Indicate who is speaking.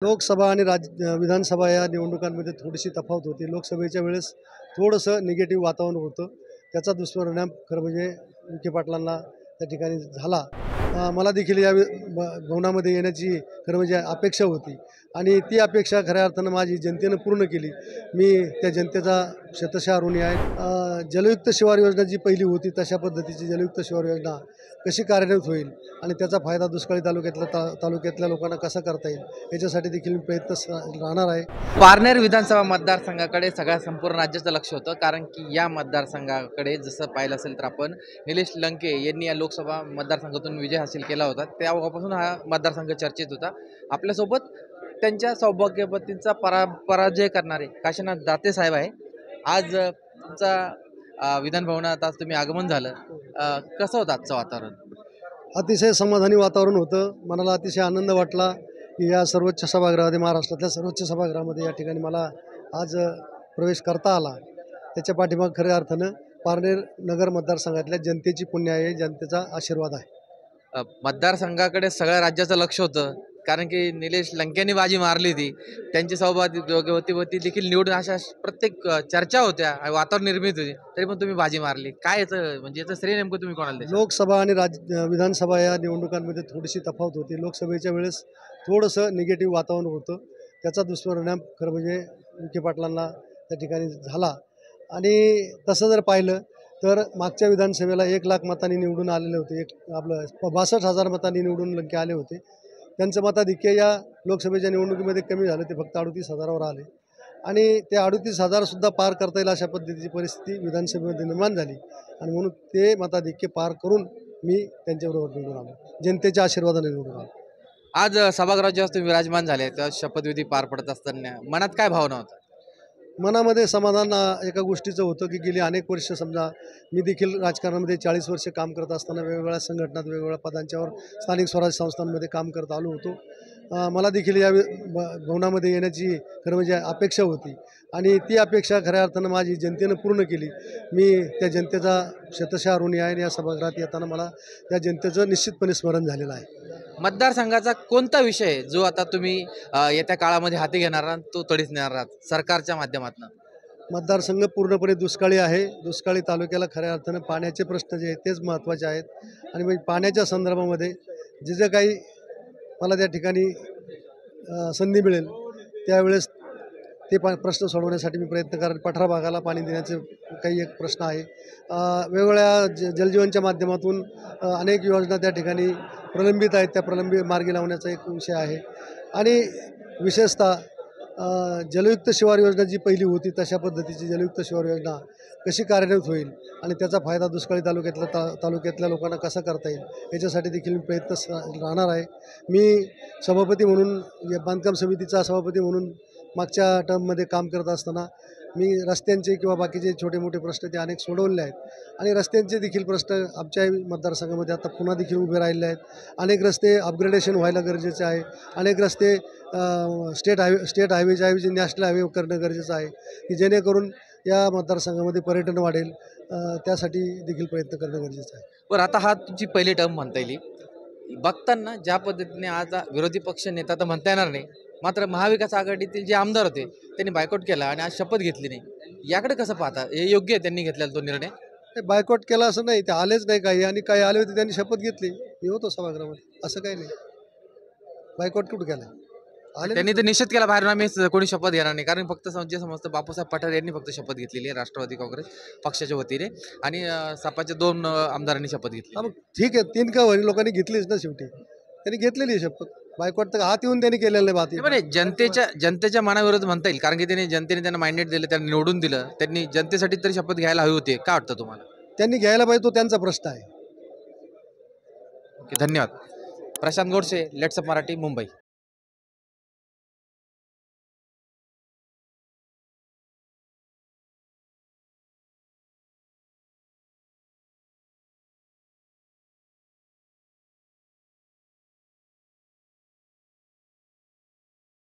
Speaker 1: लोकसभा आणि विधानसभा या निवडणुकांमध्ये थोडीशी तफावत होती. लोकसभेच्या वेळेस थोडंसं निगेटिव्ह वातावरण होतं. त्याचा दुष्परिणाम खरं म्हणजे विखे पाटलांना त्या ठिकाणी झाला. मला देखील या भवनामध्ये येण्याची खरं म्हणजे अपेक्षा होती आणि ती अपेक्षा खऱ्या अर्थानं माझी जनतेनं पूर्ण केली. मी त्या जनतेचा शतशः ऋणी आहे. जलयुक्त शिवार योजना जी पहिली होती तशा पद्धतीची जलयुक्त शिवार योजना कशी कार्यान्वित होईल आणि त्याचा फायदा दुष्काळी तालुक्यातल्या लोकांना कसा करता येईल याच्यासाठी देखील मी राहणार आहे.
Speaker 2: पारनेर विधानसभा मतदारसंघाकडे सगळ्या संपूर्ण राज्याचं लक्ष होतं, कारण की या मतदारसंघाकडे जसं पाहिलं असेल तर आपण निलेश लंके यांनी या लोकसभा मतदारसंघातून विजय हासिल केला होता. तेव्हापासून हा मतदारसंघ चर्चेत होता. आपल्यासोबत त्यांच्या सौभाग्यवतींचा पराजय करणारे काशीनाथ दाते साहेब आहे. आज तुमचा विधान भवनात आज तुम्ही आगमन झालं, कसं होतं आजचं वातावरण?
Speaker 1: अतिशय समाधानी वातावरण होतं. मनाला अतिशय आनंद वाटला की या सर्वोच्च सभागृहामध्ये, महाराष्ट्रातल्या सर्वोच्च सभागृहामध्ये या ठिकाणी मला आज प्रवेश करता आला. त्याच्या पाठीमाग खऱ्या अर्थानं पारनेर नगर मतदारसंघातल्या जनतेची पुण्य आहे, जनतेचा आशीर्वाद आहे.
Speaker 2: मतदारसंघाकडे सगळ्या राज्याचं लक्ष होतं, कारण की निलेश लंकेंनी बाजी मारली होती. त्यांची सौभाग्यवती देखील निवडून अशा प्रत्येक चर्चा होत्या, वातावरण निर्मित होते, तरी पण तुम्ही बाजी मारली. काय याचं म्हणजे याचं श्रेय नेमकं तुम्ही कोणाला द्याल?
Speaker 1: लोकसभा आणि विधानसभा या निवडणुकांमध्ये थोडीशी तफावत होती. लोकसभेच्या वेळेस थोडंसं निगेटिव्ह वातावरण होतं. त्याचा दुष्परिणाम खरं म्हणजे विखे पाटलांना त्या ठिकाणी झाला आणि तसं जर पाहिलं तर मागच्या विधानसभेला 1,00,000 मतांनी निवडून आलेले होते. आपलं 62,000 मतांनी निवडून लंके आले होते. त्यांचं मताधिक्य या लोकसभेच्या निवडणुकीमध्ये कमी झालं. ते फक्त 38,000वर आले आणि ते 38,000सुद्धा पार करता येईल अशा पद्धतीची परिस्थिती विधानसभेमध्ये निर्माण झाली आणि म्हणून ते मताधिक्य पार करून मी त्यांच्याबरोबर निवडून आलो. जनतेच्या आशीर्वादाने निवडून आलो.
Speaker 2: आज सभागृहात जेव्हा तुम्ही विराजमान झाले तेव्हा शपथविधी पार पडत असताना मनात काय भावना होता?
Speaker 1: मनामध्ये समाधान एका गोष्टीचं होतं की गेली अनेक वर्ष समजा मी देखील राजकारणामध्ये 40 वर्ष काम करत असताना वेगवेगळ्या संघटनात वेगवेगळ्या पदांच्यावर स्थानिक स्वराज्य संस्थांमध्ये काम करत आलो होतो. मला देखील या भवनामध्ये येण्याची खरं म्हणजे अपेक्षा होती आणि ती अपेक्षा खऱ्या अर्थानं माझी जनतेनं पूर्ण केली. मी त्या जनतेचा शतशः ऋणी आहे आणि या सभागृहात येताना मला त्या जनतेचं निश्चितपणे स्मरण झालेलं आहे.
Speaker 2: मतदारसंघाचा कोणता विषय जो आता तुम्ही येत्या काळामध्ये हाती घेणार आहात, तो तडीस नेणार आहात सरकारच्या माध्यमातून?
Speaker 1: मतदारसंघ पूर्णपणे दुष्काळी आहे. दुष्काळी तालुक्याला खऱ्या अर्थानं पाण्याचे प्रश्न जे आहेत तेच महत्त्वाचे आहेत आणि म्हणजे पाण्याच्या संदर्भामध्ये जे काही मला त्या ठिकाणी संधी मिळेल त्यावेळेस ते प्रश्न सोडवण्यासाठी मी प्रयत्न करेन. पठार भागाला पाणी देण्याचे काही एक प्रश्न आहे. वेगवेगळ्या जलजीवनच्या माध्यमातून अनेक योजना त्या ठिकाणी प्रलंबित आहेत. त्या प्रलंबित मार्गी लावण्याचा एक विषय आहे आणि विशेषतः जलयुक्त शिवार योजना जी पहिली होती तशा पद्धतीची जलयुक्त शिवार योजना कशी कार्यान्वित होईल आणि त्याचा फायदा दुष्काळी तालुक्यातल्या लोकांना कसा करता येईल याच्यासाठी देखील मी राहणार आहे. मी सभापती म्हणून या बांधकाम समितीचा सभापती म्हणून मागच्या टर्ममध्ये काम करत असताना मी रस्त्यांचे किंवा बाकीचे छोटे मोठे प्रश्न ते अनेक सोडवले आहेत आणि रस्त्यांचे देखील प्रश्न आमच्याही मतदारसंघामध्ये आता पुन्हा देखील उभे राहिले आहेत. अनेक रस्ते अपग्रेडेशन व्हायला गरजेचे आहे. अनेक रस्ते स्टेट हायवेच्या ऐवजी नॅशनल हायवे करणं गरजेचं आहे की जेणेकरून या मतदारसंघामध्ये पर्यटन वाढेल. त्यासाठी देखील प्रयत्न करणं गरजेचं आहे.
Speaker 2: बरं, आता हा तुमची पहिली टर्म म्हणता येईल. बघताना ज्या पद्धतीने आज विरोधी पक्ष नेता तर म्हणता येणार नाही, मात्र महाविकास आघाडीतील जे आमदार होते त्यांनी बायकॉट केला आणि आज शपथ घेतली नाही. याकडे कसं पाहता? हे योग्य आहे त्यांनी घेतलेला तो निर्णय?
Speaker 1: बायकॉट केला असं नाही, ते आलेच नाही काही आणि काही आले होते त्यांनी शपथ घेतली. मी होतो सभागृहामध्ये, असं काही नाही. बायकॉट कुठं केला?
Speaker 2: त्यांनी तर निषेध केला बाहेरून, आम्ही कोणी शपथ घेणार नाही, कारण फक्त जे समजतं बापूसाहेब पठार यांनी फक्त शपथ घेतलेली आहे राष्ट्रवादी काँग्रेस पक्षाच्या वतीने आणि सपाच्या 2 आमदारांनी शपथ घेतली.
Speaker 1: मग ठीक आहे, 3 का होईल लोकांनी घेतलीच ना शेवटी. त्यांनी घेतलेली आहे शपथ. बायकॉट तर हात येऊन त्यांनी केलेलं नाही. बात
Speaker 2: जनतेच्या मनाविरोध म्हणता येईल, कारण की जनतेने त्यांना माइंडेट दिलं, त्यांना निवडून दिलं, त्यांनी जनतेसाठी तरी शपथ घ्यायला हवी होती. काय वाटतं तुम्हाला?
Speaker 1: त्यांनी घ्यायला पाहिजे, तो त्यांचा प्रश्न आहे.
Speaker 2: ओके, धन्यवाद. Prashant Godse, let's up Marathi, Mumbai.